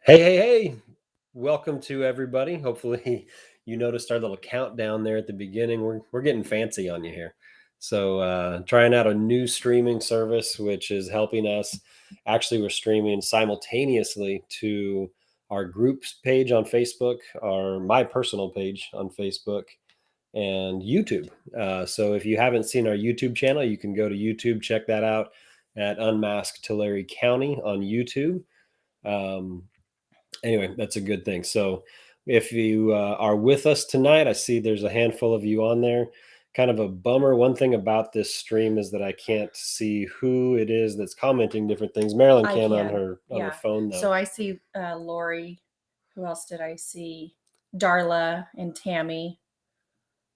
Hey. Welcome to everybody. Hopefully you noticed our little countdown there at the beginning. We're getting fancy on you here. So trying out a new streaming service which is helping us. Actually, we're streaming simultaneously to our groups page on Facebook, my personal page on Facebook, and YouTube. So if you haven't seen our YouTube channel, you can go to YouTube, check that out at Unmasked Tulare County on YouTube. Um, anyway, that's a good thing. So if you are with us tonight, I see there's a handful of you on there. Kind of a bummer. One thing about this stream is that I can't see who it is that's commenting different things. Marilyn I can can. on her phone though. So I see Lori. Who else did I see? Darla and Tammy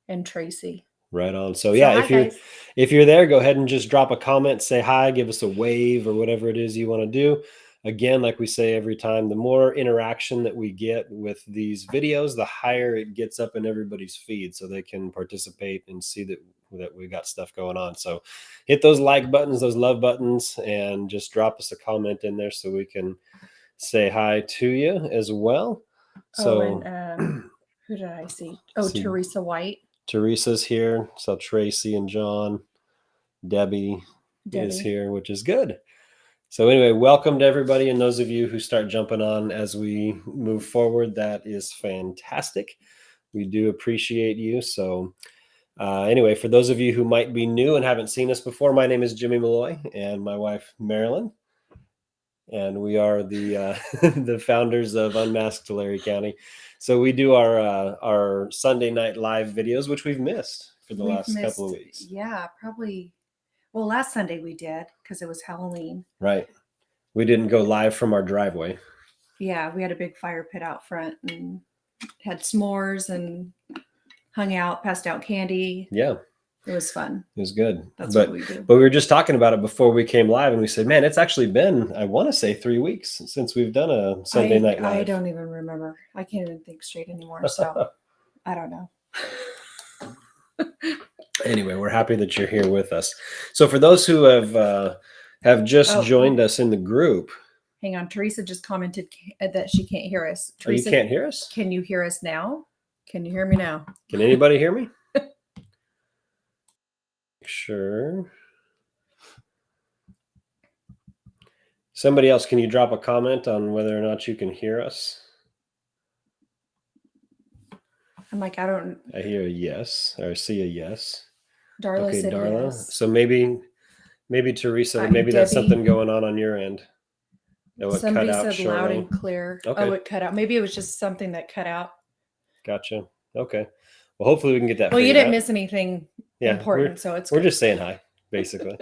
and Tracy. Right on. So yeah, hi, if you're there, go ahead and just drop a comment, say hi, give us a wave or whatever it is you want to do. Again, like we say every time, the more interaction that we get with these videos, the higher it gets up in everybody's feed so they can participate and see that we got stuff going on. So hit those like buttons, those love buttons, and just drop us a comment in there so we can say hi to you as well. So who did I see? Teresa White. Teresa's here. So Tracy and John. Debbie is here, which is good. So anyway, welcome to everybody, and those of you who start jumping on as we move forward, that is fantastic. We do appreciate you. So anyway, for those of you who might be new and haven't seen us before, my name is Jimmy Malloy and my wife Marilyn, and we are the the founders of Unmasked Tulare County. So we do our Sunday night live videos, which we've missed for the last couple of weeks. Yeah, probably. Well, last Sunday we did because it was Halloween. Right. We didn't go live from our driveway. Yeah, we had a big fire pit out front and had s'mores and hung out, passed out candy. Yeah. It was fun. It was good. That's what we do. But we were just talking about it before we came live, and we said, man, it's actually been, I want to say 3 weeks since we've done a Sunday night live. I don't even remember. I can't even think straight anymore. So I don't know. Anyway, we're happy that you're here with us. So for those who have just joined us in the group. Hang on. Teresa just commented that she can't hear us. Teresa, you can't hear us? Can you hear us now? Can you hear me now? Can anybody hear me? Sure. Somebody else, can you drop a comment on whether or not you can hear us? I'm like, I hear a yes, or see a yes. Darla said Darla. Yes. So maybe Teresa, maybe that's something going on your end. Somebody said loud and clear. Okay. Oh, it cut out. Maybe it was just something that cut out. Gotcha. Okay. Well, hopefully we can get that. Well, you didn't miss anything important, so we're just saying hi, basically.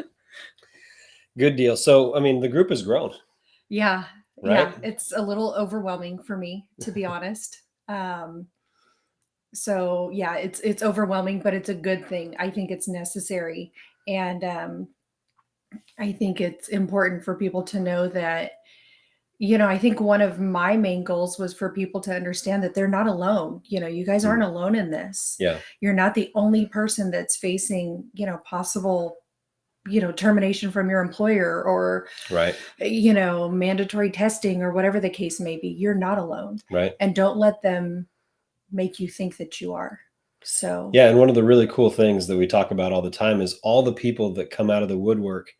Good deal. So, I mean, the group has grown. Yeah. Right? Yeah. It's a little overwhelming for me, to be honest. So yeah, it's overwhelming, but it's a good thing. I think it's necessary. And I think it's important for people to know that, I think one of my main goals was for people to understand that they're not alone. You guys aren't alone in this. Yeah. You're not the only person that's facing, possible, termination from your employer or, right. Mandatory testing or whatever the case may be. You're not alone. Right. And don't let them make you think that you are. So yeah, and one of the really cool things that we talk about all the time is all the people that come out of the woodwork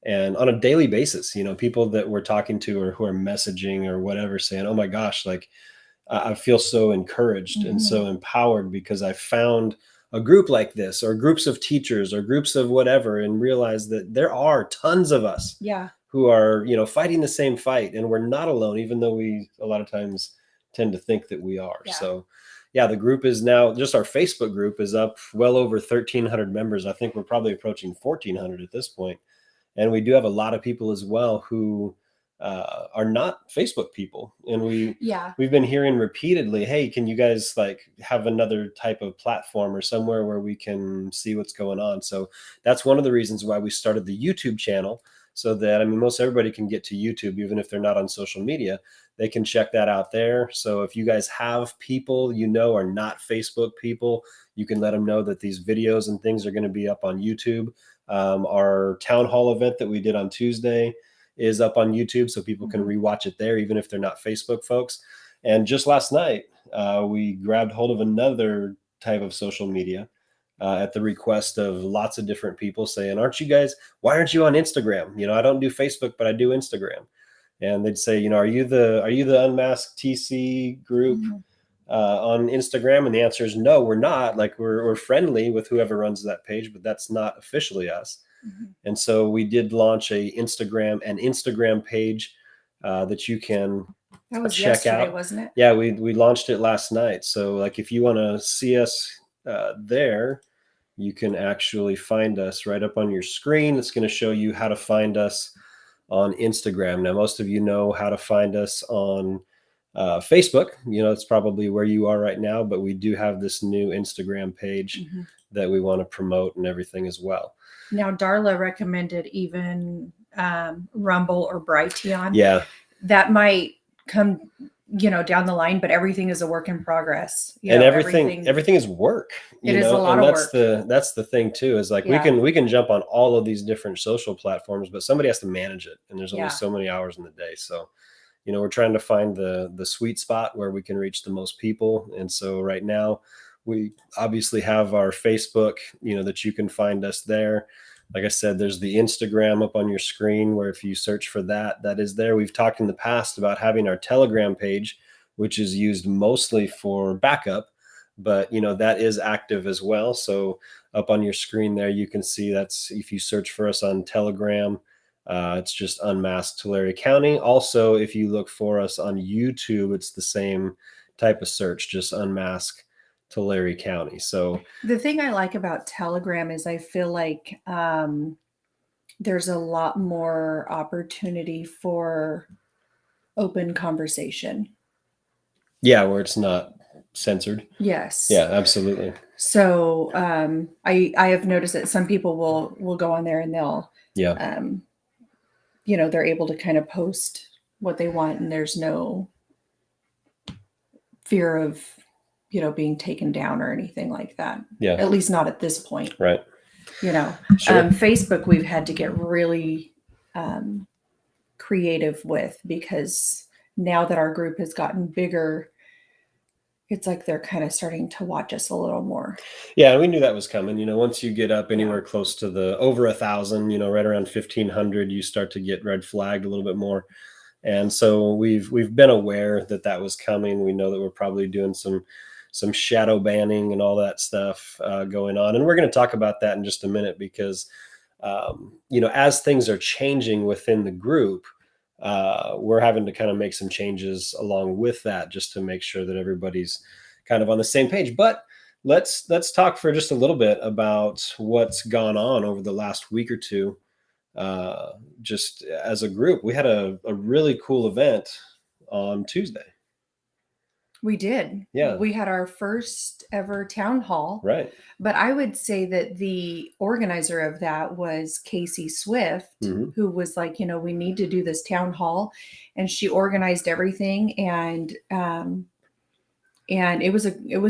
and on a daily basis, people that we're talking to or who are messaging or whatever saying, oh my gosh, like I feel so encouraged and so empowered because I found a group like this or groups of teachers or groups of whatever, and realize that there are tons of us who are, fighting the same fight, and we're not alone, even though we a lot of times tend to think that we are. Yeah. So yeah, the group is now, just our Facebook group is up well over 1,300 members. I think we're probably approaching 1,400 at this point. And we do have a lot of people as well who are not Facebook people. And we've been hearing repeatedly, hey, can you guys like have another type of platform or somewhere where we can see what's going on? So that's one of the reasons why we started the YouTube channel, so that, most everybody can get to YouTube, even if they're not on social media. They can check that out there. So if you guys have people are not Facebook people, you can let them know that these videos and things are going to be up on YouTube. Our town hall event that we did on Tuesday is up on YouTube, so people can rewatch it there, even if they're not Facebook folks. And just last night, we grabbed hold of another type of social media at the request of lots of different people saying, why aren't you on Instagram? I don't do Facebook, but I do Instagram. And they'd say, are you the Unmasked TC group on Instagram? And the answer is no, we're not. Like we're friendly with whoever runs that page, but that's not officially us. And so we did launch an Instagram page that you can That was check yesterday, out. wasn't it? Yeah, we launched it last night. So like if you want to see us there, you can actually find us right up on your screen. It's going to show you how to find us on Instagram. Now, most of you know how to find us on Facebook. It's probably where you are right now, but we do have this new Instagram page that we want to promote and everything as well. Now, Darla recommended even Rumble or Brighteon. Yeah. That might come, down the line, but everything is a work in progress. And everything is work. It is a lot of work. That's the thing too, is like we can jump on all of these different social platforms, but somebody has to manage it. And there's only so many hours in the day. So, we're trying to find the sweet spot where we can reach the most people. And so right now we obviously have our Facebook, that you can find us there. Like I said, there's the Instagram up on your screen where if you search for that is there. We've talked in the past about having our Telegram page, which is used mostly for backup, but that is active as well. So up on your screen there, you can see that's if you search for us on Telegram, it's just Unmasked Tulare County. Also, if you look for us on YouTube, it's the same type of search, just Unmasked Tulare County. So the thing I like about Telegram is I feel like there's a lot more opportunity for open conversation. Yeah, where it's not censored. Yes. Yeah, absolutely. So I have noticed that some people will go on there and they'll they're able to kind of post what they want, and there's no fear of being taken down or anything like that. Yeah. At least not at this point. Right. Sure. Facebook, we've had to get really creative with, because now that our group has gotten bigger, it's like they're kind of starting to watch us a little more. Yeah, we knew that was coming. Once you get up anywhere close to the over 1,000, right around 1,500, you start to get red flagged a little bit more. And so we've been aware that was coming. We know that we're probably doing some shadow banning and all that stuff going on. And we're going to talk about that in just a minute, because, as things are changing within the group, we're having to kind of make some changes along with that, just to make sure that everybody's kind of on the same page. But let's talk for just a little bit about what's gone on over the last week or two. Just as a group, we had a really cool event on Tuesday. We did. Yeah. We had our first ever town hall. Right. But I would say that the organizer of that was Casey Swift, who was like, we need to do this town hall. And she organized everything. And it was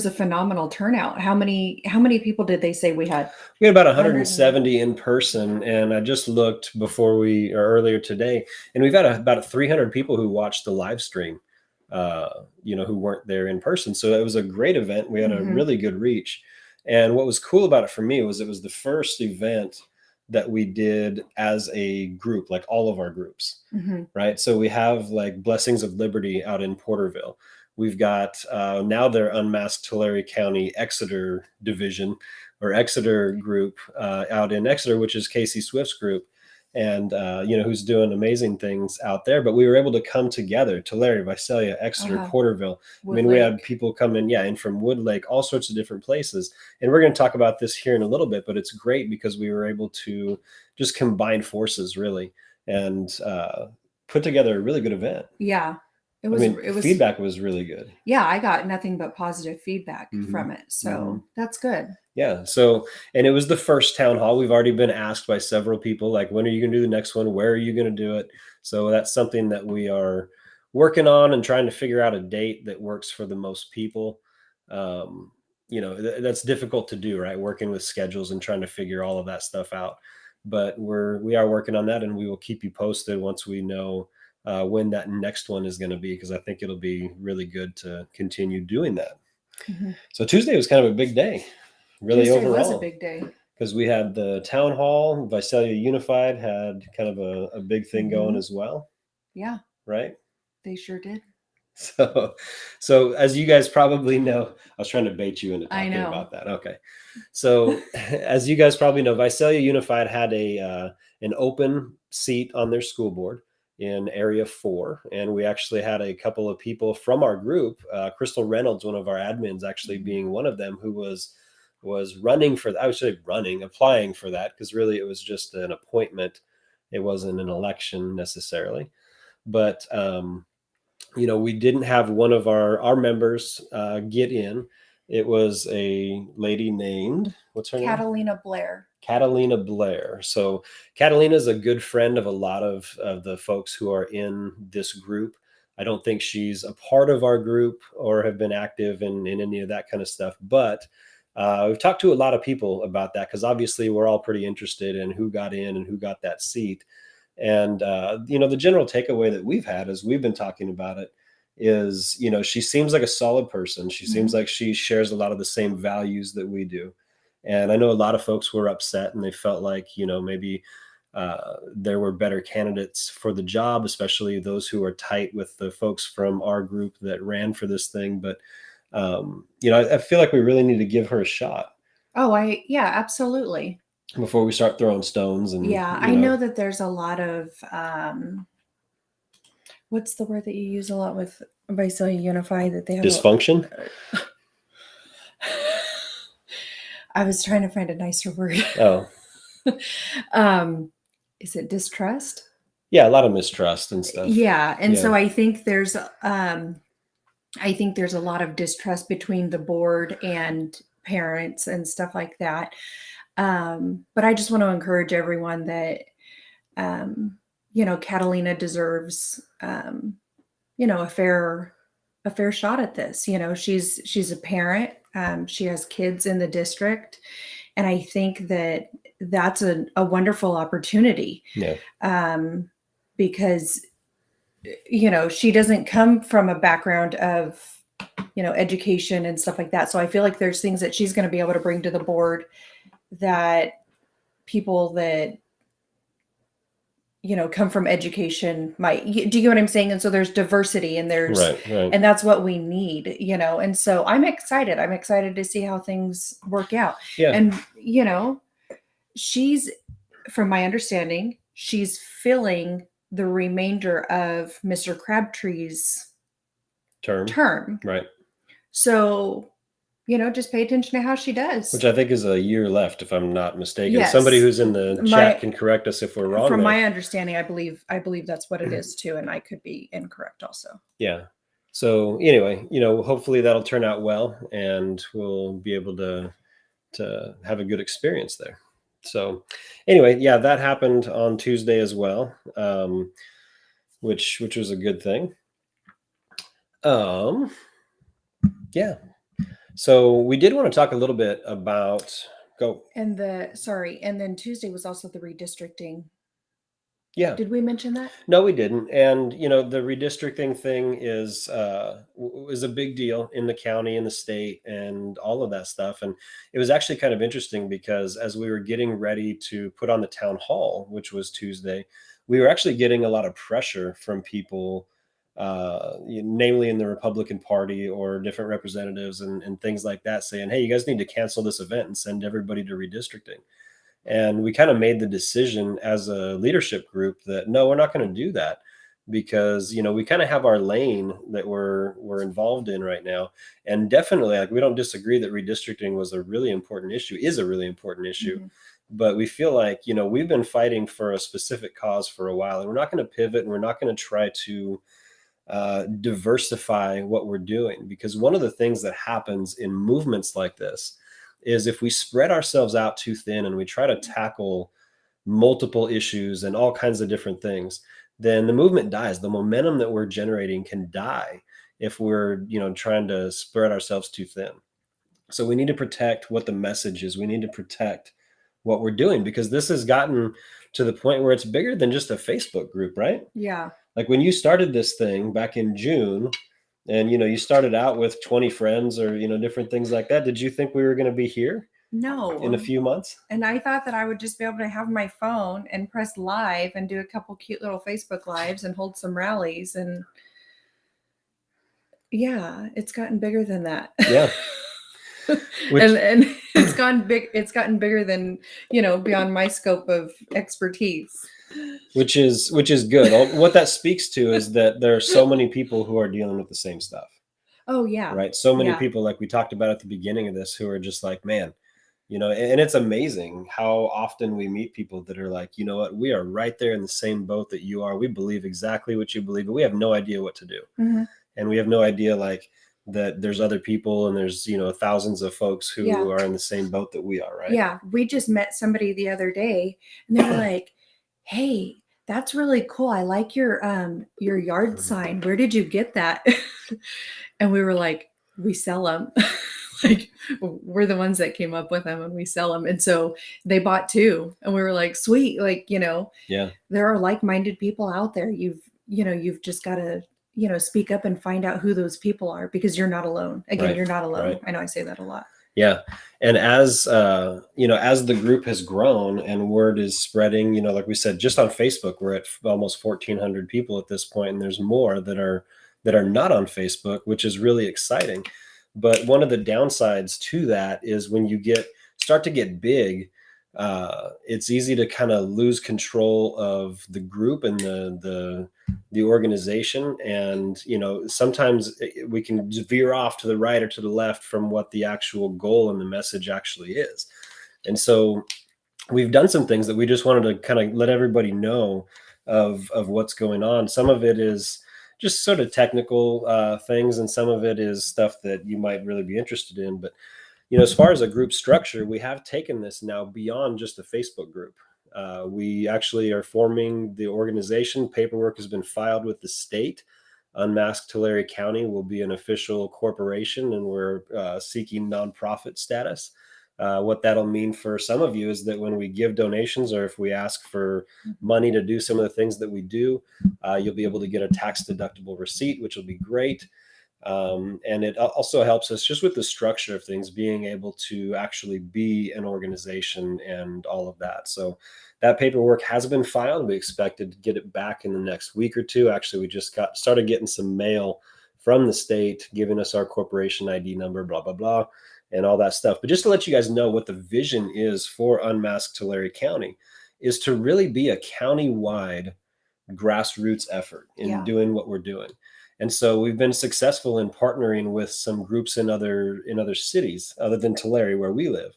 a phenomenal turnout. How many people did they say we had? We had about 170 in person. And I just looked earlier today, and we've got about 300 people who watched the live stream. Who weren't there in person. So it was a great event. We had a really good reach. And what was cool about it for me was it was the first event that we did as a group, like all of our groups, right? So we have like Blessings of Liberty out in Porterville. We've got now their Unmasked Tulare County Exeter division, or Exeter group out in Exeter, which is Casey Swift's group. And, who's doing amazing things out there. But we were able to come together, Tulare, Visalia, Exeter, Porterville. Wood we Lake. had people come in from Wood Lake, all sorts of different places. And we're going to talk about this here in a little bit, but it's great because we were able to just combine forces, really, and put together a really good event. Yeah. It was feedback was really good. Yeah, I got nothing but positive feedback from it. So that's good. Yeah. So, and it was the first town hall. We've already been asked by several people, like, when are you going to do the next one? Where are you going to do it? So that's something that we are working on and trying to figure out a date that works for the most people. That's difficult to do, right? Working with schedules and trying to figure all of that stuff out. but we are working on that, and we will keep you posted once we know when that next one is going to be, because I think it'll be really good to continue doing that. Mhm. So Tuesday was kind of a big day, really, Tuesday was a overall, big day. because we had the town hall. Visalia Unified had kind of a big thing going as well, Yeah, right? they sure did. So, so as you guys probably know, I was trying to bait you into I talking know. about that. Okay. So, as you guys probably know, Visalia Unified had an open seat on their school board in Area 4, and we actually had a couple of people from our group, Crystal Reynolds, one of our admins, actually being one of them, who was running for. I would say applying for that, because really it was just an appointment. It wasn't an election necessarily, but we didn't have one of our members get in. It was a lady named, what's her name? Catalina Blair. Catalina Blair. So Catalina is a good friend of a lot of the folks who are in this group. I don't think she's a part of our group or have been active in any of that kind of stuff, but we've talked to a lot of people about that, because obviously we're all pretty interested in who got in and who got that seat. And the general takeaway that we've had as we've been talking about it is, she seems like a solid person. She seems like she shares a lot of the same values that we do. And I know a lot of folks were upset, and they felt like, maybe there were better candidates for the job, especially those who are tight with the folks from our group that ran for this thing. But, I feel like we really need to give her a shot Oh, yeah, absolutely. before we start throwing stones. And Yeah, I know that there's a lot of what's the word that you use a lot with Visalia Unified, that they have dysfunction. I was trying to find a nicer word. Oh, is it distrust? yeah, a lot of mistrust and stuff. Yeah, and Yeah. so I think there's a lot of distrust between the board and parents and stuff like that. But I just want to encourage everyone that Catalina deserves a fair shot at this. She's a parent. She has kids in the district, and I think that that's a wonderful opportunity. Yeah. Because she doesn't come from a background of education and stuff like that. So I feel like there's things that she's going to be able to bring to the board that people that come from education might. Do you get what I'm saying? And so there's diversity, and there's Right. and that's what we need. And so I'm excited to see how things work out. Yeah. And she's, from my understanding, she's filling the remainder of Mr. Crabtree's term. Right. So, just pay attention to how she does. Which I think is a year left, if I'm not mistaken. Yes. Somebody who's in the chat can correct us if we're wrong. From my understanding, I believe that's what it is too, and I could be incorrect also. Yeah. So anyway, hopefully that'll turn out well, and we'll be able to have a good experience there. So anyway, yeah, that happened on Tuesday as well, which was a good thing. Yeah. So we did want to talk a little bit about And then Tuesday was also the redistricting. Yeah. Did we mention that? No, we didn't. And the redistricting thing is a big deal in the county and the state and all of that stuff. And it was actually kind of interesting, because as we were getting ready to put on the town hall, which was Tuesday, we were actually getting a lot of pressure from people, namely in the Republican Party or different representatives and things like that, saying, hey, you guys need to cancel this event and send everybody to redistricting. And we kind of made the decision as a leadership group that no, we're not going to do that, because we kind of have our lane that we're involved in right now. And definitely, like, we don't disagree that redistricting is a really important issue. Mm-hmm. But we feel like we've been fighting for a specific cause for a while, and we're not going to pivot, and we're not going to try to diversify what we're doing, because one of the things that happens in movements like this is if we spread ourselves out too thin and we try to tackle multiple issues and all kinds of different things, then the movement dies. The momentum that we're generating can die if we're trying to spread ourselves too thin. So we need to protect what the message is. We need to protect what we're doing, because this has gotten to the point where it's bigger than just a Facebook group, right? Yeah. Like when you started this thing back in June, and you started out with 20 friends or different things like that, did you think we were going to be here in a No. few months? And I thought that I would just be able to have my phone and press live and do a couple cute little Facebook lives and hold some rallies. And yeah, it's gotten bigger than that. Yeah. And it's gotten bigger than, beyond my scope of expertise. Which is good. What that speaks to is that there are so many people who are dealing with the same stuff. Oh yeah. Right? So many Yeah. people, like we talked about at the beginning of this, who are just like, man, and it's amazing how often we meet people that are like, you know what, we are right there in the same boat that you are. We believe exactly what you believe, but we have no idea what to do. Mhm. And we have no idea, like, that there's other people and there's, thousands of folks who Yeah. are in the same boat that we are, right? Yeah. We just met somebody the other day and they were like, hey, that's really cool. I like your yard sign. Where did you get that? And we were like, we sell them. Like, we're the ones that came up with them and we sell them. And so they bought two and we were like, sweet. Like, Yeah. there are like-minded people out there. You've just got to, speak up and find out who those people are, because you're not alone. Again, Right. you're not alone. Right. I know I say that a lot. Yeah. And as as the group has grown and word is spreading, like we said, just on Facebook, we're at almost 1,400 people at this point, and there's more that are not on Facebook, which is really exciting. But one of the downsides to that is when you start to get big, it's easy to kind of lose control of the group and the organization. And sometimes we can veer off to the right or to the left from what the actual goal and the message actually is. And so we've done some things that we just wanted to kind of let everybody know of what's going on. Some of it is just sort of technical things, and some of it is stuff that you might really be interested in. But as far as a group structure, we have taken this now beyond just a Facebook group. We actually are forming the organization. Paperwork has been filed with the state. Unmasked Tulare County will be an official corporation, and we're seeking nonprofit status. What that'll mean for some of you is that when we give donations, or if we ask for money to do some of the things that we do, you'll be able to get a tax deductible receipt, which will be great. And it also helps us just with the structure of things, being able to actually be an organization and all of that. So that paperwork has been filed. We expected to get it back in the next week or two. Actually, we just started getting some mail from the state giving us our corporation ID number, blah, blah, blah, and all that stuff. But just to let you guys know what the vision is for Unmasked Tulare County is to really be a county-wide grassroots effort in doing what we're doing. And so we've been successful in partnering with some groups in other cities other than Tulare, where we live.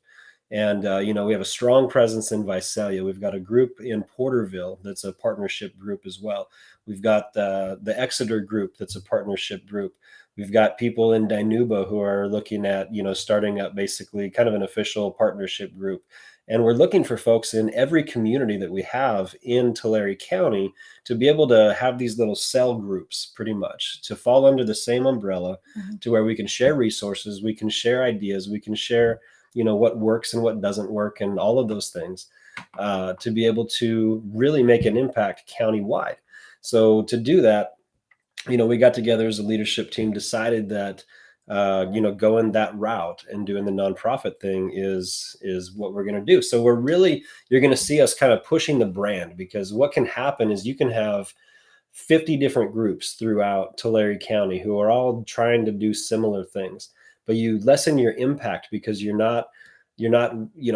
And we have a strong presence in Visalia. We've got a group in Porterville that's a partnership group as well. We've got the Exeter group that's a partnership group. We've got people in Dinuba who are looking at starting up basically kind of an official partnership group. And we're looking for folks in every community that we have in Tulare County to be able to have these little cell groups, pretty much, to fall under the same umbrella, to where we can share resources, we can share ideas, we can share, what works and what doesn't work, and all of those things, to be able to really make an impact countywide. So to do that, we got together as a leadership team, decided that going that route and doing the nonprofit thing is what we're going to do. So you're going to see us kind of pushing the brand, because what can happen is you can have 50 different groups throughout Tulare County who are all trying to do similar things, but you lessen your impact because you're not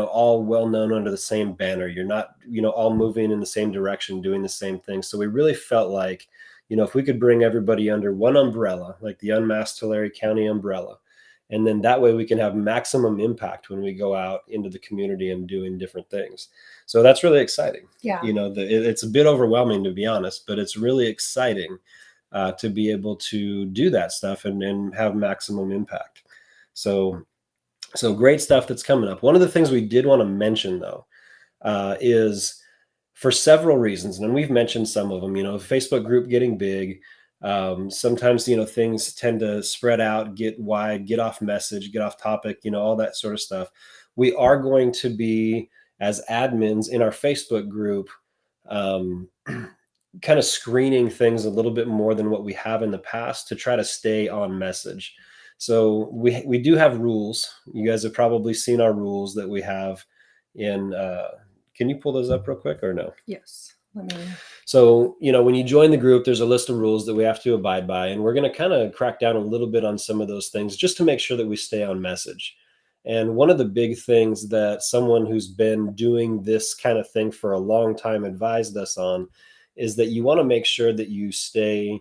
all well known under the same banner. You're not all moving in the same direction, doing the same thing. So we really felt like, if we could bring everybody under one umbrella, like the Unmasked Tulare County umbrella, and then that way we can have maximum impact when we go out into the community and doing different things. So that's really exciting. Yeah. It's a bit overwhelming, to be honest, but it's really exciting to be able to do that stuff and have maximum impact. So great stuff that's coming up. One of the things we did want to mention, though, is for several reasons, and we've mentioned some of them, Facebook group getting big. Sometimes, things tend to spread out, get wide, get off message, get off topic, all that sort of stuff. We are going to be as admins in our Facebook group, um, kind of screening things a little bit more than what we have in the past to try to stay on message. So we do have rules. You guys have probably seen our rules that we have in. Can you pull those up real quick or no? Yes. Let me. So, when you join the group, there's a list of rules that we have to abide by, and we're going to kind of crack down a little bit on some of those things just to make sure that we stay on message. And one of the big things that someone who's been doing this kind of thing for a long time advised us on is that you want to make sure that you stay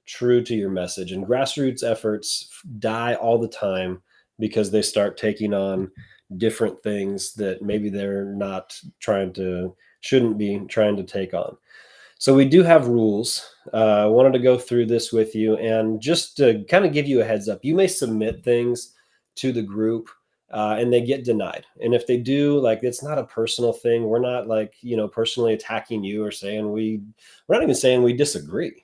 true to your message. And grassroots efforts die all the time because they start taking on different things that maybe they're not shouldn't be trying to take on. So we do have rules. I wanted to go through this with you, and just to kind of give you a heads up, you may submit things to the group and they get denied. And if they do, like, it's not a personal thing. We're not like, personally attacking you or saying we're not even saying we disagree.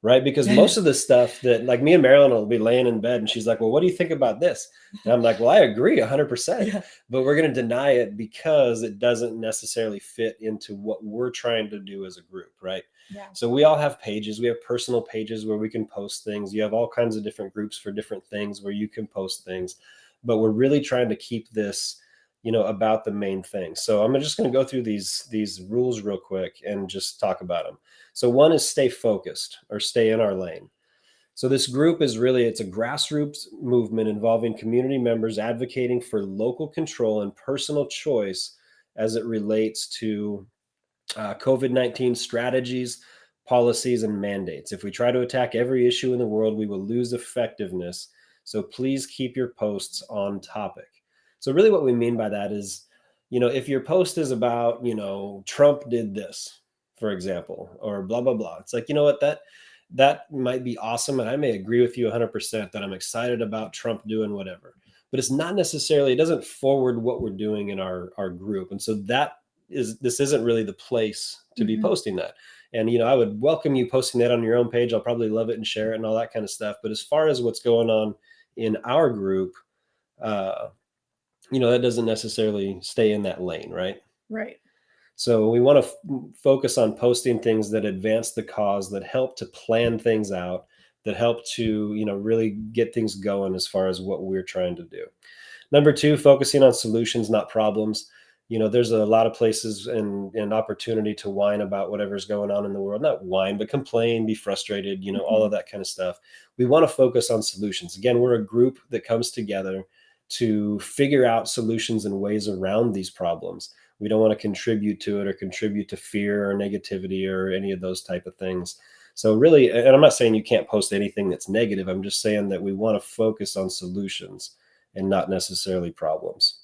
Right. Because most of the stuff that, like, me and Marilyn will be laying in bed and she's like, well, what do you think about this? And I'm like, well, I agree 100%, Yeah. but we're going to deny it because it doesn't necessarily fit into what we're trying to do as a group. Right. Yeah. So we all have pages. We have personal pages where we can post things. You have all kinds of different groups for different things where you can post things, but we're really trying to keep this, about the main thing. So I'm just going to go through these rules real quick and just talk about them. So one is stay focused, or stay in our lane. So this group is it's a grassroots movement involving community members advocating for local control and personal choice as it relates to COVID-19 strategies, policies, and mandates. If we try to attack every issue in the world, we will lose effectiveness. So please keep your posts on topic. So really what we mean by that is, if your post is about, Trump did this, for example, or blah, blah, blah. It's like, you know what, that might be awesome. And I may agree with you 100% that I'm excited about Trump doing whatever, but it's not necessarily, it doesn't forward what we're doing in our group. And so this isn't really the place to be posting that. And, I would welcome you posting that on your own page. I'll probably love it and share it and all that kind of stuff. But as far as what's going on in our group, that doesn't necessarily stay in that lane, right? Right. So we want to focus on posting things that advance the cause, that help to plan things out, that help to, really get things going as far as what we're trying to do. Number two, focusing on solutions, not problems. There's a lot of places and opportunity to whine about whatever's going on in the world. Not whine, but complain, be frustrated, all of that kind of stuff. We want to focus on solutions. Again, we're a group that comes together to figure out solutions and ways around these problems. We don't want to contribute to it or contribute to fear or negativity or any of those type of things. So really, and I'm not saying you can't post anything that's negative. I'm just saying that we want to focus on solutions and not necessarily problems.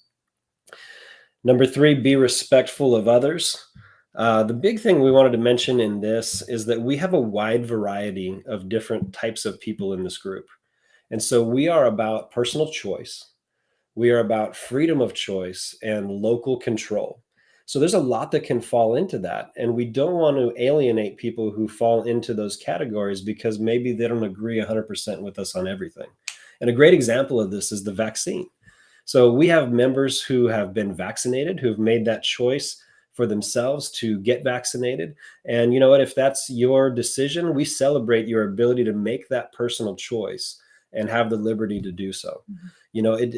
Number three, be respectful of others. The big thing we wanted to mention in this is that we have a wide variety of different types of people in this group. And so we are about personal choice. We are about freedom of choice and local control. So there's a lot that can fall into that. And we don't want to alienate people who fall into those categories because maybe they don't agree 100% with us on everything. And a great example of this is the vaccine. So we have members who have been vaccinated, who've made that choice for themselves to get vaccinated. And you know what? If that's your decision, we celebrate your ability to make that personal choice and have the liberty to do so.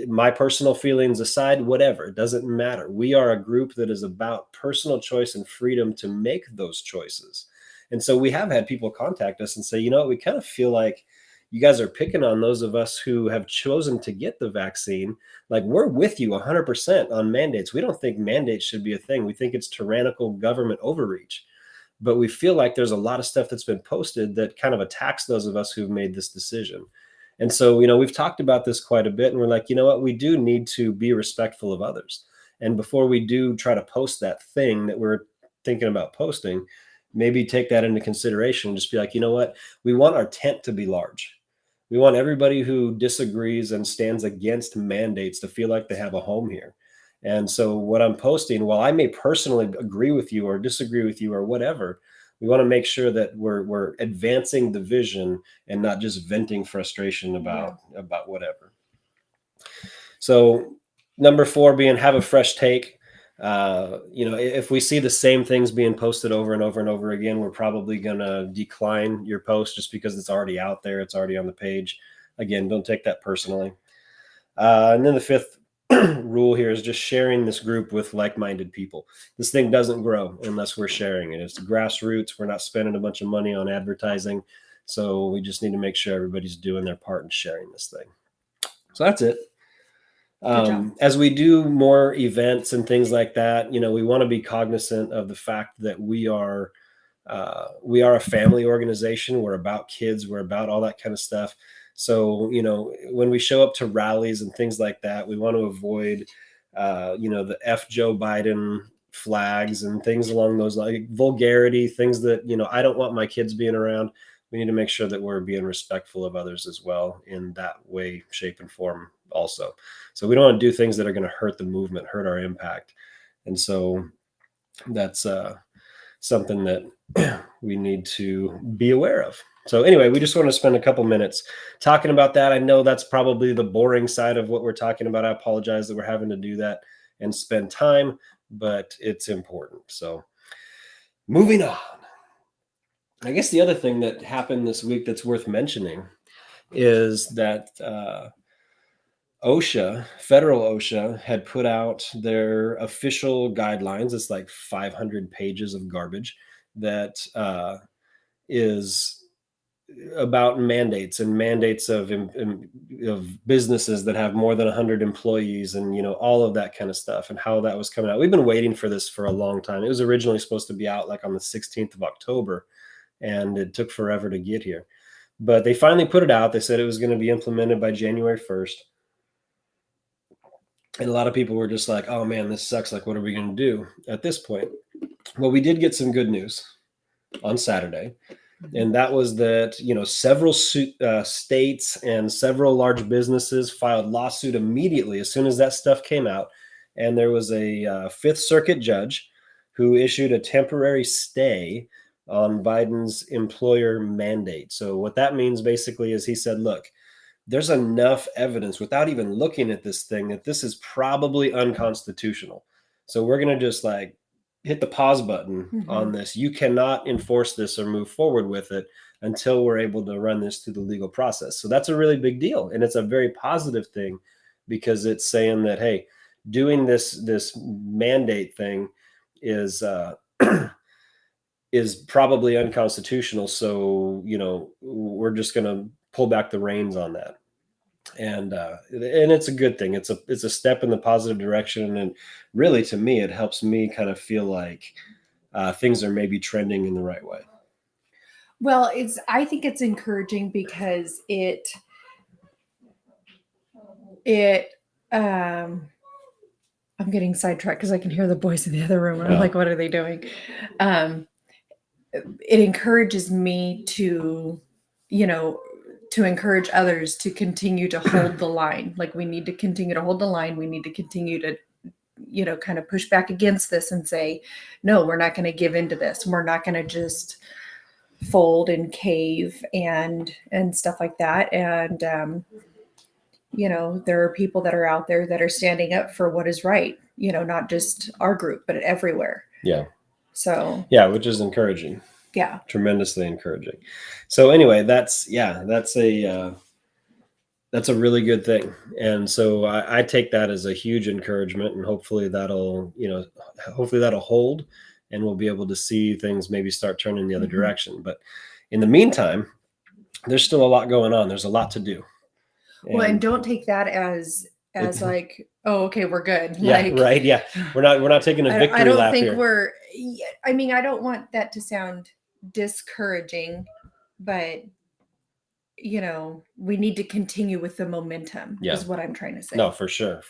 My personal feelings aside, whatever, it doesn't matter. We are a group that is about personal choice and freedom to make those choices. And so we have had people contact us and say, we kind of feel like you guys are picking on those of us who have chosen to get the vaccine. Like, we're with you 100% on mandates. We don't think mandates should be a thing. We think it's tyrannical government overreach. But we feel like there's a lot of stuff that's been posted that kind of attacks those of us who've made this decision. And so, we've talked about this quite a bit, and we're like, you know what, we do need to be respectful of others. And before we do try to post that thing that we're thinking about posting, maybe take that into consideration and just be like, you know what, we want our tent to be large. We want everybody who disagrees and stands against mandates to feel like they have a home here. And so what I'm posting, while I may personally agree with you or disagree with you or whatever, we want to make sure that we're advancing the vision and not just venting frustration about whatever. So number four being have a fresh take. if we see the same things being posted over and over and over again, we're probably going to decline your post just because it's already out there. It's already on the page. Again, don't take that personally. And then the fifth rule here is just sharing this group with like-minded people. This thing doesn't grow unless we're sharing it. It's grassroots. We're not spending a bunch of money on advertising. So we just need to make sure everybody's doing their part in sharing this thing. So that's it. As we do more events and things like that, we want to be cognizant of the fact that we are a family organization. We're about kids. We're about all that kind of stuff. So, when we show up to rallies and things like that, we want to avoid, the F Joe Biden flags and things along those like vulgarity, things that, I don't want my kids being around. We need to make sure that we're being respectful of others as well in that way, shape, and form also. So we don't want to do things that are going to hurt the movement, hurt our impact. And so that's something that we need to be aware of. So anyway, we just want to spend a couple minutes talking about that. I know that's probably the boring side of what we're talking about. I apologize that we're having to do that and spend time, but it's important. So moving on. I guess the other thing that happened this week that's worth mentioning is that federal OSHA had put out their official guidelines. It's like 500 pages of garbage that is about mandates of businesses that have more than 100 employees and, all of that kind of stuff and how that was coming out. We've been waiting for this for a long time. It was originally supposed to be out like on the 16th of October, and it took forever to get here. But they finally put it out. They said it was going to be implemented by January 1st. And a lot of people were just like, oh man, this sucks. Like, what are we going to do at this point? Well, we did get some good news on Saturday. And that was that, several states and several large businesses filed lawsuit immediately as soon as that stuff came out. And there was a Fifth Circuit judge who issued a temporary stay on Biden's employer mandate. So what that means basically is he said, look, there's enough evidence without even looking at this thing that this is probably unconstitutional. So we're going to just like hit the pause button on this. You cannot enforce this or move forward with it until we're able to run this through the legal process. So that's a really big deal. And it's a very positive thing because it's saying that, hey, doing this mandate thing is is probably unconstitutional. So, we're just going to pull back the reins on that. And it's a good thing. It's a step in the positive direction. And really, to me, it helps me kind of feel like things are maybe trending in the right way. Well, I think it's encouraging because I'm getting sidetracked because I can hear the boys in the other room. And I'm like, what are they doing? It encourages me to encourage others to continue to hold the line. Like, we need to continue to hold the line. We need to continue to, kind of push back against this and say, no, we're not going to give into this. We're not going to just fold and cave and stuff like that. And, there are people that are out there that are standing up for what is right, not just our group, but everywhere. Yeah. So, yeah, which is encouraging. Yeah. Tremendously encouraging. So anyway, that's a really good thing. And so I take that as a huge encouragement, and hopefully that'll hold, and we'll be able to see things maybe start turning the other direction. But in the meantime, there's still a lot going on. There's a lot to do. And don't take that as like, oh, okay, we're good. Yeah, like, right. Yeah, we're not taking a victory lap here. I don't want that to sound discouraging, but we need to continue with the momentum. Is what I'm trying to say. No, for sure.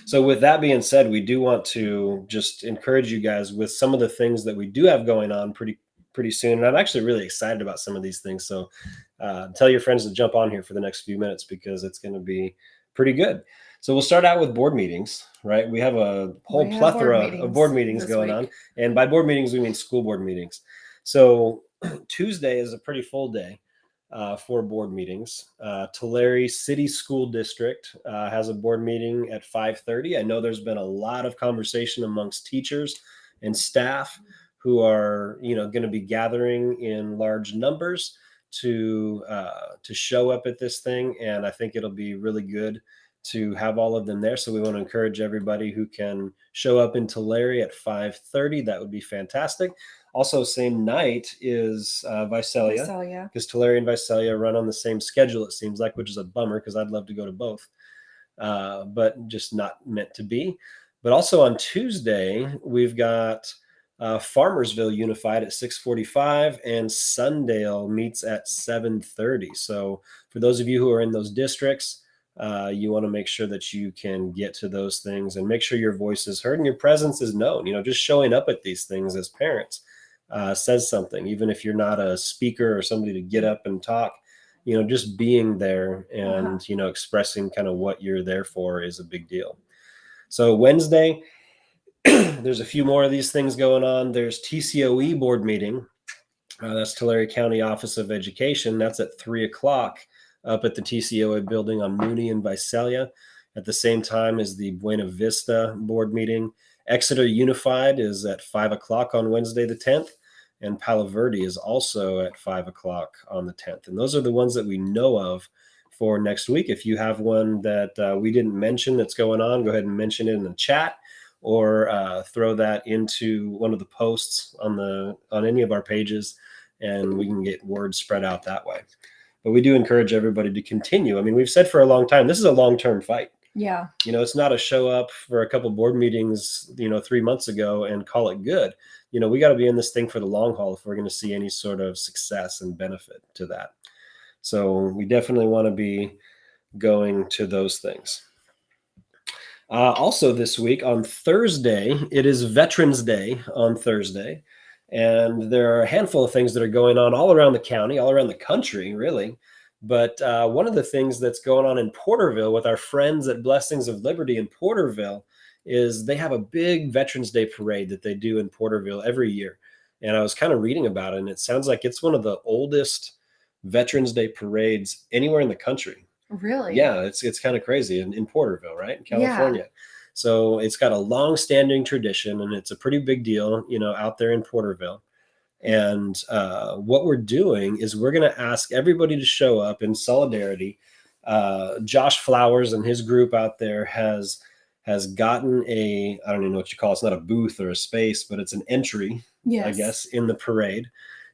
So with that being said, we do want to just encourage you guys with some of the things that we do have going on pretty soon. And I'm actually really excited about some of these things. So tell your friends to jump on here for the next few minutes because it's going to be pretty good. So we'll start out with board meetings, right? We have a whole plethora of board meetings going on. And by board meetings, we mean school board meetings. So Tuesday is a pretty full day. for board meetings. Tulare City School District has a board meeting at 5:30. I know there's been a lot of conversation amongst teachers and staff who are, going to be gathering in large numbers to show up at this thing, and I think it'll be really good to have all of them there. So we want to encourage everybody who can show up in Tulare at 5:30. That would be fantastic. Also, same night is Visalia, Visalia. because Tulare and Visalia run on the same schedule, it seems like, which is a bummer because I'd love to go to both, but just not meant to be. But also on Tuesday, we've got Farmersville Unified at 6:45, and Sundale meets at 7:30. So for those of you who are in those districts, you want to make sure that you can get to those things and make sure your voice is heard and your presence is known. Just showing up at these things as parents says something, even if you're not a speaker or somebody to get up and talk. Just being there and expressing kind of what you're there for is a big deal. So Wednesday, there's a few more of these things going on. There's TCOE board meeting. That's Tulare County Office of Education. That's at 3:00 up at the TCOE building on Mooney and Visalia. At the same time as the Buena Vista board meeting. Exeter Unified is at 5:00 on Wednesday the 10th, and Palo Verde is also at 5:00 on the 10th. And those are the ones that we know of for next week. If you have one that we didn't mention that's going on, go ahead and mention it in the chat, or throw that into one of the posts on any of our pages, and we can get word spread out that way. But we do encourage everybody to continue. I mean, we've said for a long time, this is a long-term fight. Yeah. It's not a show up for a couple board meetings, 3 months ago and call it good. We got to be in this thing for the long haul if we're going to see any sort of success and benefit to that. So we definitely want to be going to those things. Also this week on Thursday, it is Veterans Day on Thursday. And there are a handful of things that are going on all around the county, all around the country, really. But one of the things that's going on in Porterville with our friends at Blessings of Liberty in Porterville is they have a big Veterans Day parade that they do in Porterville every year. And I was kind of reading about it, and it sounds like it's one of the oldest Veterans Day parades anywhere in the country. Really? Yeah, it's kind of crazy in Porterville, right? In California. Yeah. So it's got a long-standing tradition, and it's a pretty big deal, out there in Porterville. And what we're doing is we're going to ask everybody to show up in solidarity. Josh Flowers and his group out there has gotten I don't even know what you call it. It's not a booth or a space, but it's an entry, yes, I guess, in the parade.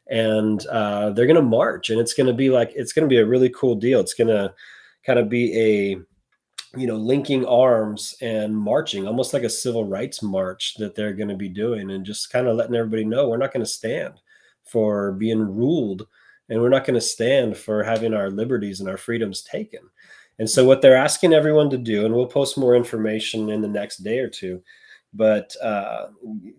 And they're going to march, and it's going to be a really cool deal. It's going to kind of be a linking arms and marching, almost like a civil rights march that they're going to be doing, and just kind of letting everybody know we're not going to stand for being ruled, and we're not going to stand for having our liberties and our freedoms taken. And so what they're asking everyone to do, and we'll post more information in the next day or two, but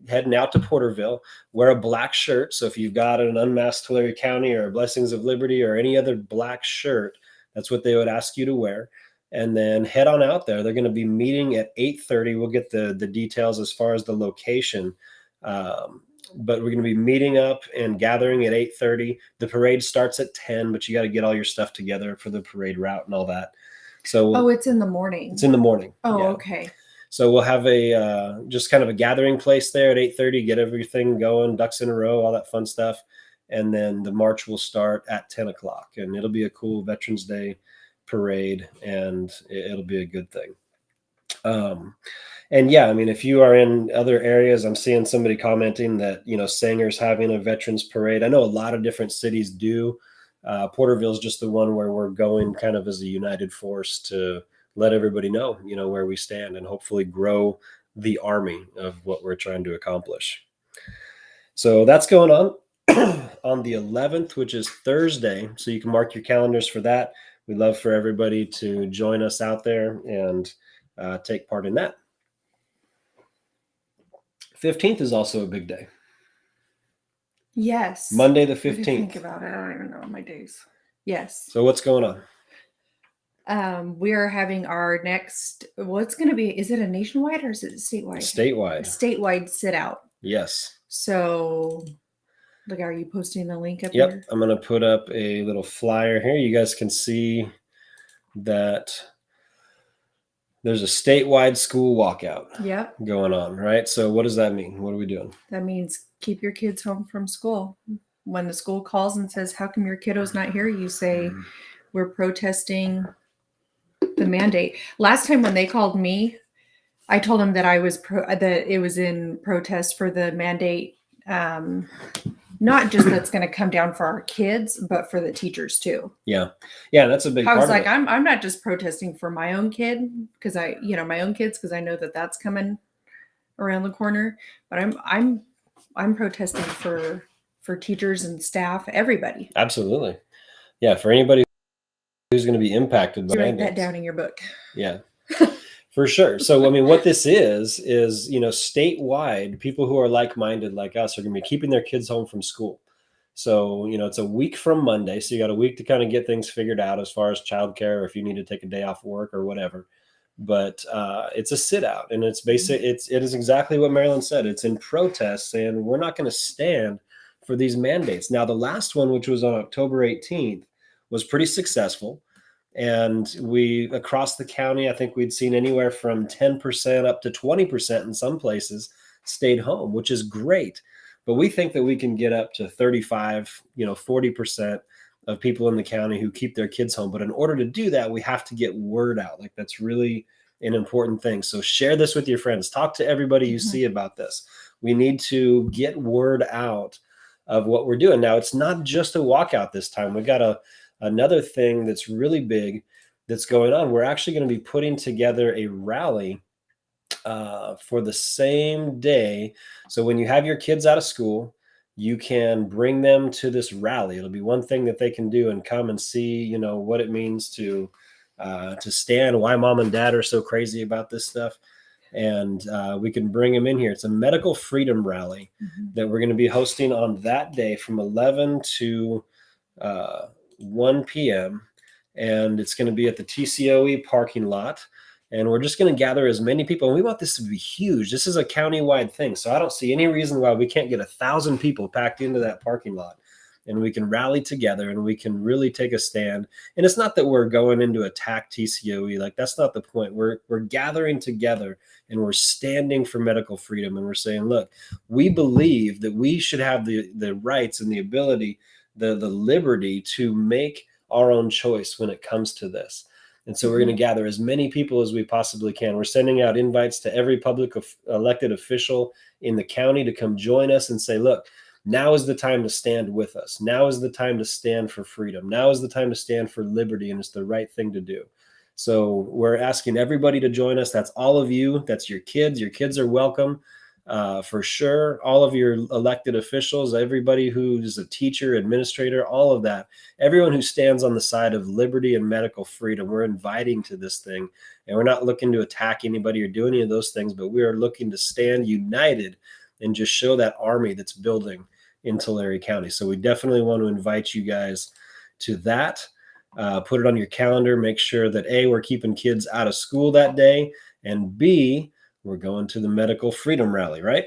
heading out to Porterville, wear a black shirt. So if you've got an Unmasked Tulare County or Blessings of Liberty or any other black shirt, that's what they would ask you to wear. And then head on out there. They're going to be meeting at 8:30. We'll get the details as far as the location. But we're going to be meeting up and gathering at 8:30. The parade starts at 10, but you got to get all your stuff together for the parade route and all that. So it's in the morning. It's in the morning. Oh, yeah. Okay. So we'll have just kind of a gathering place there at 8:30, get everything going, ducks in a row, all that fun stuff. And then the march will start at 10:00, and it'll be a cool Veterans Day parade, and it'll be a good thing. And yeah, I mean, if you are in other areas, I'm seeing somebody commenting that, Sanger's having a veterans parade. I know a lot of different cities do. Porterville's just the one where we're going kind of as a united force to let everybody know, where we stand, and hopefully grow the army of what we're trying to accomplish. So that's going on on the 11th, which is Thursday. So you can mark your calendars for that. We'd love for everybody to join us out there and take part in that. 15th is also a big day. Yes. Monday the 15th. Think about it. I don't even know my days. Yes. So what's going on? We are having our next, what's going to be, is it a nationwide or is it statewide? Statewide. Statewide sit out. Yes. So Like, are you posting the link up Yep, here? I'm going to put up a little flyer here. You guys can see that there's a statewide school walkout Yep. going on, right? So what does that mean? What are we doing? That means keep your kids home from school. When the school calls and says, "How come your kiddo's not here?" you say, "We're protesting the mandate." Last time when they called me, I told them that that it was in protest for the mandate. Not just that's going to come down for our kids, but for the teachers too. Yeah, that's a big I part was of like, it. I'm not just protesting for my own kid because my own kids, because I know that that's coming around the corner, but I'm protesting for teachers and staff, everybody. Absolutely. Yeah, for anybody who's going to be impacted by You write mandates. that down in your book. Yeah, for sure. So, I mean, what this is, statewide, people who are like-minded like us are going to be keeping their kids home from school. So, it's a week from Monday. So you got a week to kind of get things figured out as far as childcare, or if you need to take a day off work or whatever. But it's a sit out, and it is exactly what Marilyn said. It's in protest, and we're not going to stand for these mandates. Now, the last one, which was on October 18th, was pretty successful. And we, across the county, I think we'd seen anywhere from 10% up to 20% in some places stayed home, which is great. But we think that we can get up to 35, 40% of people in the county who keep their kids home. But in order to do that, we have to get word out. Like, that's really an important thing. So share this with your friends. Talk to everybody you see about this. We need to get word out of what we're doing. Now, it's not just a walkout this time. We've got another thing that's really big that's going on. We're actually going to be putting together a rally for the same day. So when you have your kids out of school, you can bring them to this rally. It'll be one thing that they can do and come and see, what it means to stand, why mom and dad are so crazy about this stuff. And we can bring them in here. It's a medical freedom rally that we're going to be hosting on that day from 11 to 1 p.m. And it's going to be at the TCOE parking lot. And we're just going to gather as many people. And we want this to be huge. This is a county-wide thing. So I don't see any reason why we can't get 1,000 people packed into that parking lot. And we can rally together and we can really take a stand. And it's not that we're going into attack TCOE. Like, that's not the point. We're gathering together and we're standing for medical freedom. And we're saying, look, we believe that we should have the rights and the ability, the liberty to make our own choice when it comes to this. And so we're going to gather as many people as we possibly can. We're sending out invites to every public elected official in the county to come join us and say, look, now is the time to stand with us. Now is the time to stand for freedom. Now is the time to stand for liberty, and it's the right thing to do. So we're asking everybody to join us. That's all of you. That's your kids. Your kids are welcome. For sure. All of your elected officials, everybody who's a teacher, administrator, all of that, everyone who stands on the side of liberty and medical freedom, we're inviting to this thing. And we're not looking to attack anybody or do any of those things, but we are looking to stand united and just show that army that's building in Tulare County. So we definitely want to invite you guys to that. Put it on your calendar. Make sure that A, we're keeping kids out of school that day, and B, we're going to the medical freedom rally, right?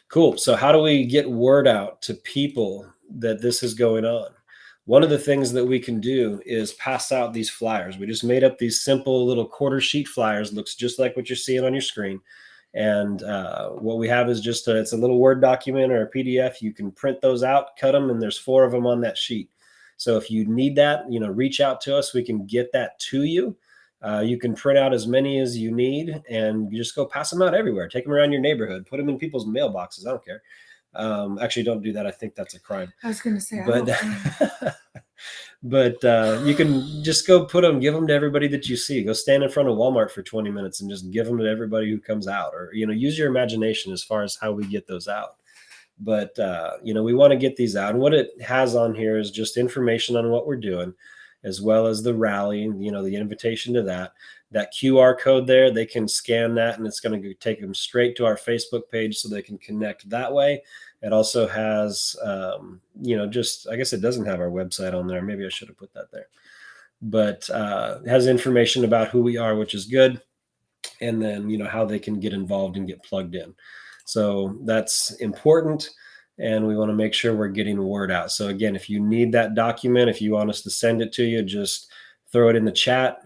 Cool. So how do we get word out to people that this is going on? One of the things that we can do is pass out these flyers. We just made up these simple little quarter sheet flyers. Looks just like what you're seeing on your screen. And what we have is just it's a little Word document or a PDF. You can print those out, cut them, and there's 4 of them on that sheet. So if you need that, reach out to us. We can get that to you. You can print out as many as you need, and you just go pass them out everywhere. Take them around your neighborhood. Put them in people's mailboxes. I don't care. Actually, don't do that. I think that's a crime. I was going to say, but you can just go put them, give them to everybody that you see. Go stand in front of Walmart for 20 minutes and just give them to everybody who comes out, or, use your imagination as far as how we get those out. But, we want to get these out. And what it has on here is just information on what we're doing, as well as the rally, the invitation to that QR code there. They can scan that and it's going to take them straight to our Facebook page so they can connect that way. It also has, I guess it doesn't have our website on there. Maybe I should have put that there, but it has information about who we are, which is good. And then, how they can get involved and get plugged in. So that's important. and we want to make sure we're getting word out. So again, if you need that document, if you want us to send it to you, just throw it in the chat,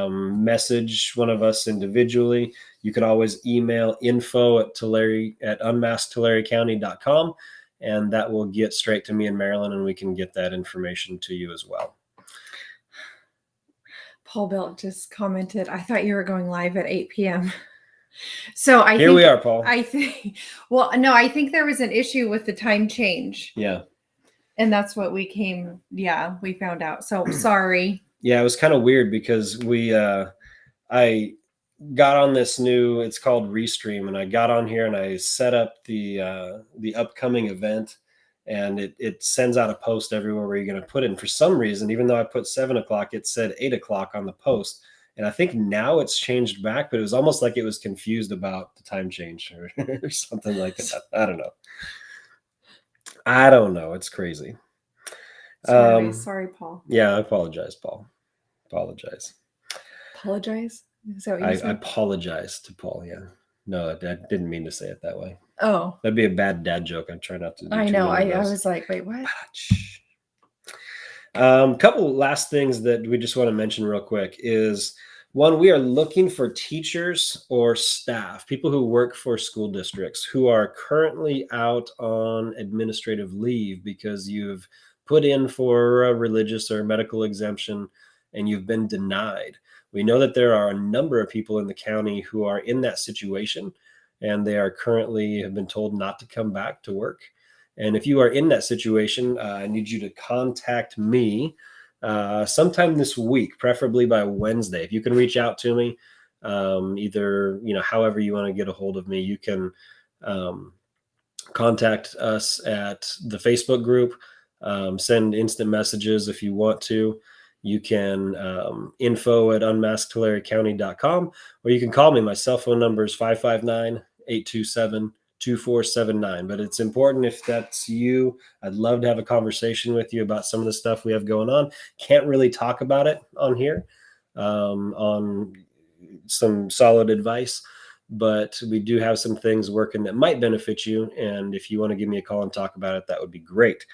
message one of us individually. You can always email info@unmaskedtulare.com, and that will get straight to me and Marilyn, and we can get that information to you as well. Paul Belt just commented, I thought you were going live at 8 p.m. So Here we are, Paul. I think, well, no, I think there was an issue with the time change. Yeah. And that's what we found out. So sorry. Yeah, it was kind of weird because I got on this new, it's called Restream, and I got on here and I set up the upcoming event, and it sends out a post everywhere where you're going to put it. And for some reason, even though I put 7 o'clock, it said 8 o'clock on the post. And I think now it's changed back, but it was almost like it was confused about the time change or something like that. I don't know. It's crazy. Sorry, Paul. Yeah, I apologize, Paul. Apologize. Apologize? Is that what you said? I apologize to Paul. Yeah. No, I didn't mean to say it that way. Oh. That'd be a bad dad joke. I try not to do I know. I was like, wait, what? Couple last things that we just want to mention real quick is, one, we are looking for teachers or staff, people who work for school districts who are currently out on administrative leave because you've put in for a religious or medical exemption and you've been denied. We know that there are a number of people in the county who are in that situation, and they are currently have been told not to come back to work. And if you are in that situation, I need you to contact me sometime this week, preferably by Wednesday. If you can reach out to me, either, however you want to get a hold of me, you can contact us at the Facebook group, send instant messages if you want to. You can info@unmaskedtulare.com, or you can call me. My cell phone number is 559-827-2479. But it's important, if that's you, I'd love to have a conversation with you about some of the stuff we have going on. Can't really talk about it on here, on some solid advice, but we do have some things working that might benefit you. And if you want to give me a call and talk about it, that would be great.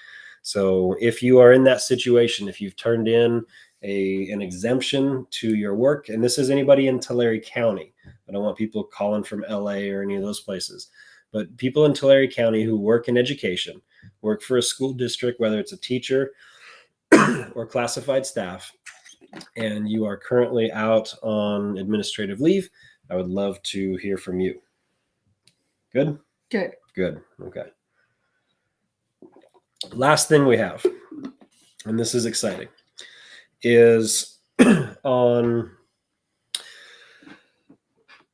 So if you are in that situation, if you've turned in an exemption to your work, and this is anybody in Tulare County, I don't want people calling from LA or any of those places, but people in Tulare County who work in education, work for a school district, whether it's a teacher or classified staff, and you are currently out on administrative leave, I would love to hear from you. Good? Good. Good. Okay. Last thing we have, and this is exciting, is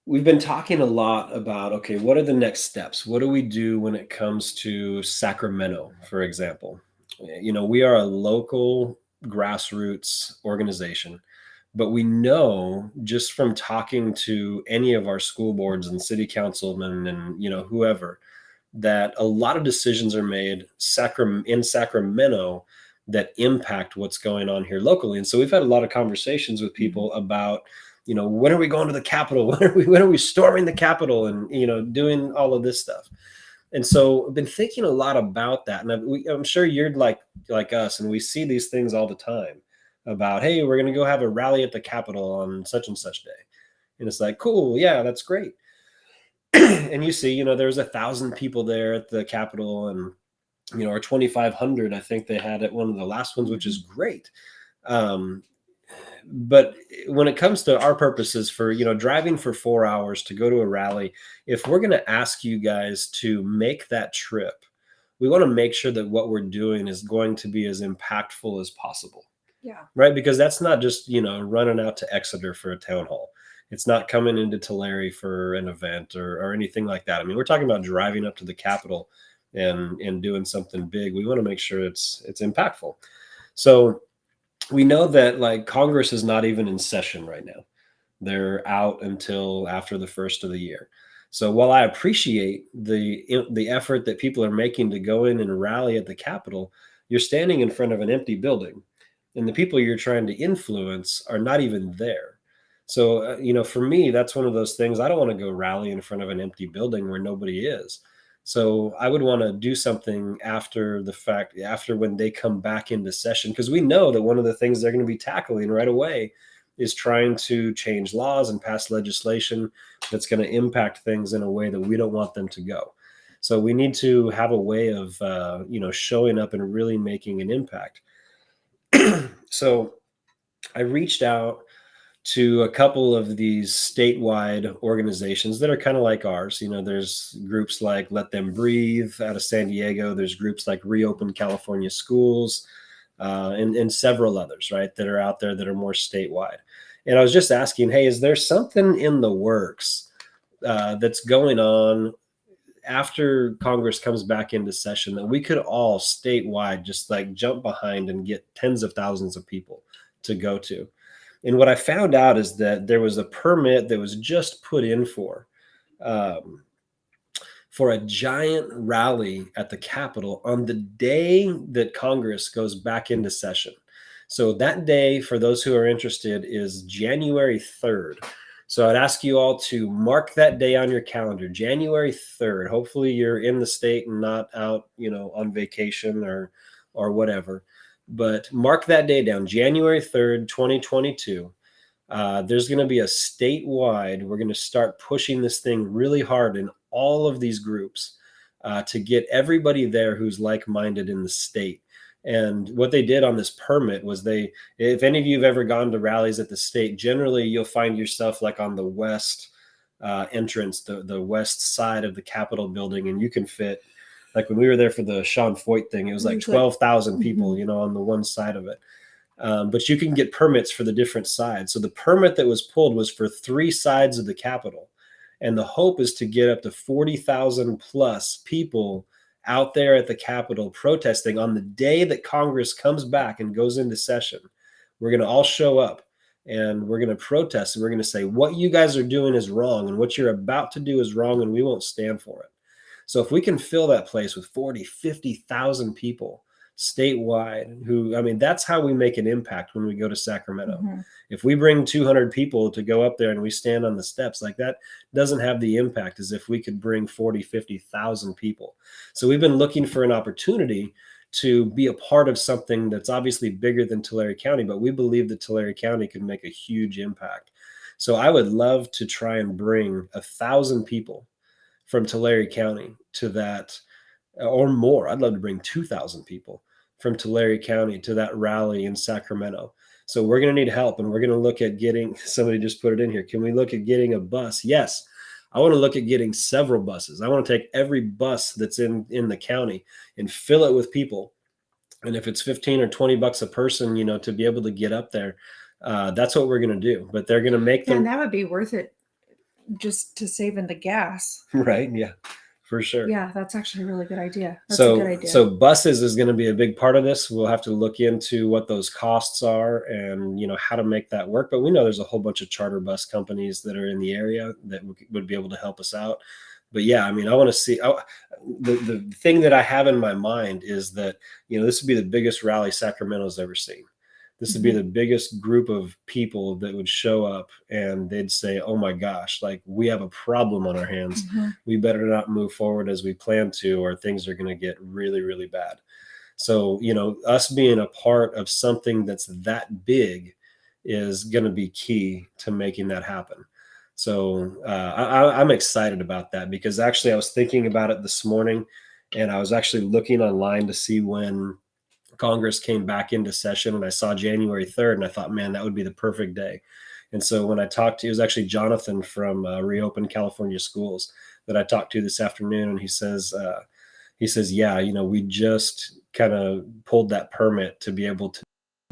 we've been talking a lot about, okay, what are the next steps? What do we do when it comes to Sacramento, for example? We are a local grassroots organization, but we know just from talking to any of our school boards and city councilmen and, whoever, that a lot of decisions are made in Sacramento that impact what's going on here locally. And so we've had a lot of conversations with people about, when are we going to the Capitol? When are we storming the Capitol and, doing all of this stuff? And so I've been thinking a lot about that. And I'm sure you're like us, and we see these things all the time about, hey, we're going to go have a rally at the Capitol on such and such day. And it's like, cool. Yeah, that's great. And you see, there's 1,000 people there at the Capitol, and, or 2,500, I think they had at one of the last ones, which is great. But when it comes to our purposes for, driving for 4 hours to go to a rally, if we're going to ask you guys to make that trip, we want to make sure that what we're doing is going to be as impactful as possible. Yeah. Right. Because that's not just, running out to Exeter for a town hall. It's not coming into Tulare for an event or anything like that. I mean, we're talking about driving up to the Capitol and doing something big. We want to make sure it's impactful. So we know that Congress is not even in session right now. They're out until after the first of the year. So while I appreciate the effort that people are making to go in and rally at the Capitol, you're standing in front of an empty building, and the people you're trying to influence are not even there. So, for me, that's one of those things. I don't want to go rally in front of an empty building where nobody is. So I would want to do something after the fact, after when they come back into session, because we know that one of the things they're going to be tackling right away is trying to change laws and pass legislation that's going to impact things in a way that we don't want them to go. So we need to have a way of, showing up and really making an impact. So I reached out to a couple of these statewide organizations that are kind of like ours. There's groups like Let Them Breathe out of San Diego. There's groups like Reopen California Schools, and several others, right, that are out there that are more statewide. And I was just asking, hey, is there something in the works that's going on after Congress comes back into session that we could all statewide just like jump behind and get tens of thousands of people to go to? And what I found out is that there was a permit that was just put in um, for a giant rally at the Capitol on the day that Congress goes back into session. So that day, for those who are interested, is January 3rd. So I'd ask you all to mark that day on your calendar, January 3rd. Hopefully you're in the state and not out, on vacation or whatever. But mark that day down, January 3rd, 2022. There's going to be a statewide, we're going to start pushing this thing really hard in all of these groups to get everybody there who's like-minded in the state. And what they did on this permit was if any of you have ever gone to rallies at the state, generally you'll find yourself like on the west entrance, the west side of the Capitol building, and you can fit, like when we were there for the Sean Foyt thing, it was like 12,000 people, on the one side of it. But you can get permits for the different sides. So the permit that was pulled was for 3 sides of the Capitol. And the hope is to get up to 40,000 plus people out there at the Capitol protesting on the day that Congress comes back and goes into session. We're going to all show up and we're going to protest, and we're going to say what you guys are doing is wrong and what you're about to do is wrong, and we won't stand for it. So if we can fill that place with 40, 50,000 people statewide, that's how we make an impact when we go to Sacramento. Mm-hmm. If we bring 200 people to go up there and we stand on the steps, like that doesn't have the impact as if we could bring 40, 50,000 people. So we've been looking for an opportunity to be a part of something that's obviously bigger than Tulare County, but we believe that Tulare County can make a huge impact. So I would love to try and bring 1,000 people from Tulare County to that, or more. I'd love to bring 2,000 people from Tulare County to that rally in Sacramento. So we're going to need help, and we're going to look at getting, somebody just put it in here, can we look at getting a bus? Yes. I want to look at getting several buses. I want to take every bus that's in the county and fill it with people. And if it's 15 or 20 bucks a person, to be able to get up there, that's what we're going to do. But they're going to make them. And that would be worth it just to save in the gas. Right. Yeah. For sure. Yeah, that's actually a really good idea. That's a good idea. So buses is going to be a big part of this. We'll have to look into what those costs are and, how to make that work. But we know there's a whole bunch of charter bus companies that are in the area that would be able to help us out. But yeah, I want to see the thing that I have in my mind is that, this would be the biggest rally Sacramento's ever seen. This would be the biggest group of people that would show up and they'd say, oh my gosh, like we have a problem on our hands. Mm-hmm. We better not move forward as we plan to, or things are going to get really, really bad. So, us being a part of something that's that big is going to be key to making that happen. So I'm excited about that, because actually I was thinking about it this morning, and I was actually looking online to see when Congress came back into session, and I saw January 3rd, and I thought, man, that would be the perfect day. And so when I talked to, it was actually Jonathan from Reopen California Schools that I talked to this afternoon, and he says, yeah, we just kind of pulled that permit to be able to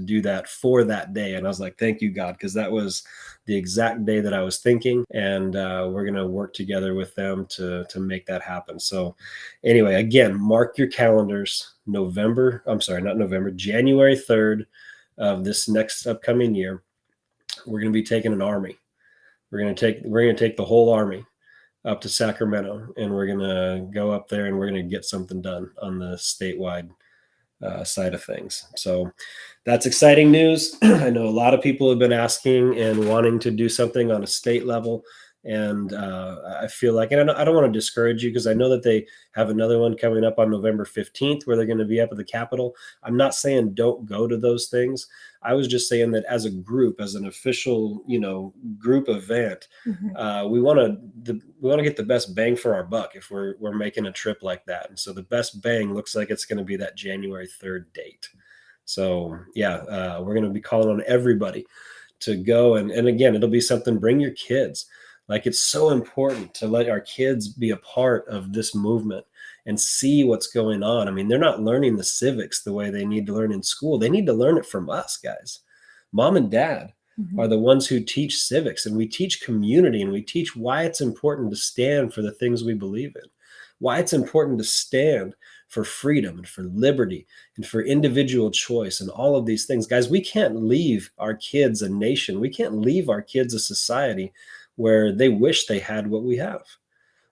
do that for that day. And I was like, thank you, God, because that was the exact day that I was thinking, and we're going to work together with them to make that happen. So anyway, again, mark your calendars. January 3rd of this next upcoming year, we're going to be taking an army. We're going to take the whole army up to Sacramento, and we're going to go up there and we're going to get something done on the statewide side of things. So that's exciting news. I know a lot of people have been asking and wanting to do something on a state level. And I feel like, and I don't want to discourage you, because I know that they have another one coming up on November 15th where they're going to be up at the Capitol. I'm not saying don't go to those things. I was just saying that as a group, as an official, group event, we want to get the best bang for our buck if we're making a trip like that. And so the best bang looks like it's going to be that January 3rd date. So yeah, we're going to be calling on everybody to go. And again, it'll be something, bring your kids. Like, it's so important to let our kids be a part of this movement and see what's going on. I mean, they're not learning the civics the way they need to learn in school. They need to learn it from us, guys. Mom and dad are the ones who teach civics, and we teach community, and we teach why it's important to stand for the things we believe in, why it's important to stand for freedom and for liberty and for individual choice and all of these things. Guys, we can't leave our kids a nation. We can't leave our kids a society where they wish they had what we have.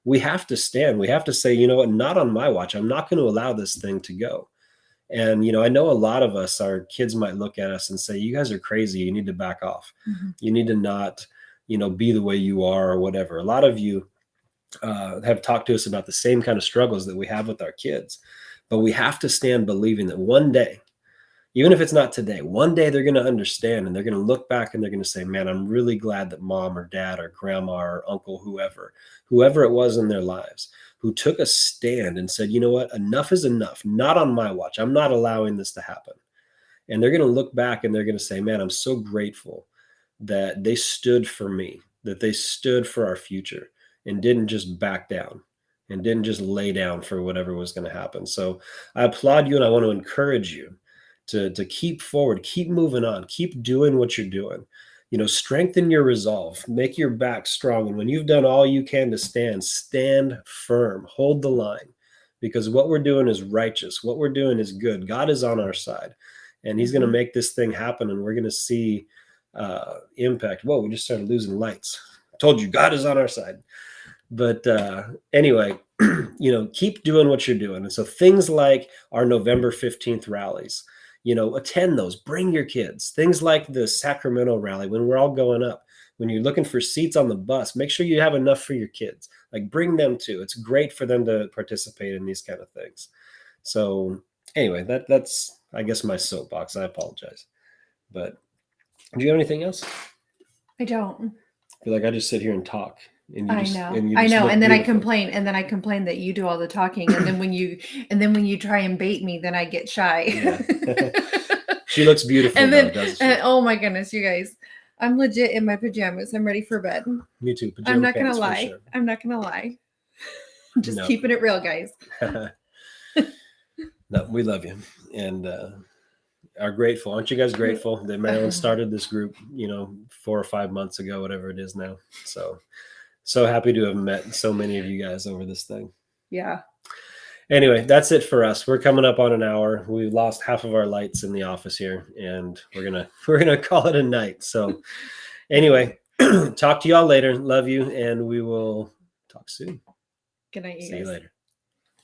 We have to stand. We have to say, you know what, not on my watch. I'm not going to allow this thing to go. And, I know a lot of us, our kids might look at us and say, you guys are crazy. You need to back off. You need to not, be the way you are or whatever. A lot of you have talked to us about the same kind of struggles that we have with our kids. But we have to stand believing that one day, even if it's not today, one day they're going to understand, and they're going to look back and they're going to say, man, I'm really glad that mom or dad or grandma or uncle, whoever it was in their lives, who took a stand and said, you know what, enough is enough. Not on my watch. I'm not allowing this to happen. And they're going to look back and they're going to say, man, I'm so grateful that they stood for me, that they stood for our future and didn't just back down and didn't just lay down for whatever was going to happen. So I applaud you, and I want to encourage you to keep forward, keep moving on, keep doing what you're doing. Strengthen your resolve, make your back strong. And when you've done all you can to stand firm, hold the line, because what we're doing is righteous. What we're doing is good. God is on our side, and he's going to make this thing happen. And we're going to see impact. Whoa, we just started losing lights. I told you, God is on our side. But anyway, keep doing what you're doing. And so things like our November 15th rallies, attend those, bring your kids. Things like the Sacramento rally, when we're all going up, when you're looking for seats on the bus, make sure you have enough for your kids. Like, bring them too. It's great for them to participate in these kind of things. So anyway, that's, I guess, my soapbox. I apologize. But do you have anything else? I don't. I feel like I just sit here and talk. I know. And then I complain, that you do all the talking. And then when you try and bait me, then I get shy. Yeah. She looks beautiful, and then, doesn't she? And, oh my goodness, you guys, I'm legit in my pajamas. I'm ready for bed. Me too. I'm not going to lie. Sure. I'm not going to lie. I'm just keeping it real, guys. No, we love you. And, are grateful. Aren't you guys grateful that Marilyn started this group, 4 or 5 months ago, whatever it is now. So happy to have met so many of you guys over this thing. Yeah. Anyway, that's it for us. We're coming up on an hour. We've lost half of our lights in the office here, and we're gonna call it a night. So anyway, talk to y'all later. Love you, and we will talk soon. Good night, you guys. See you later.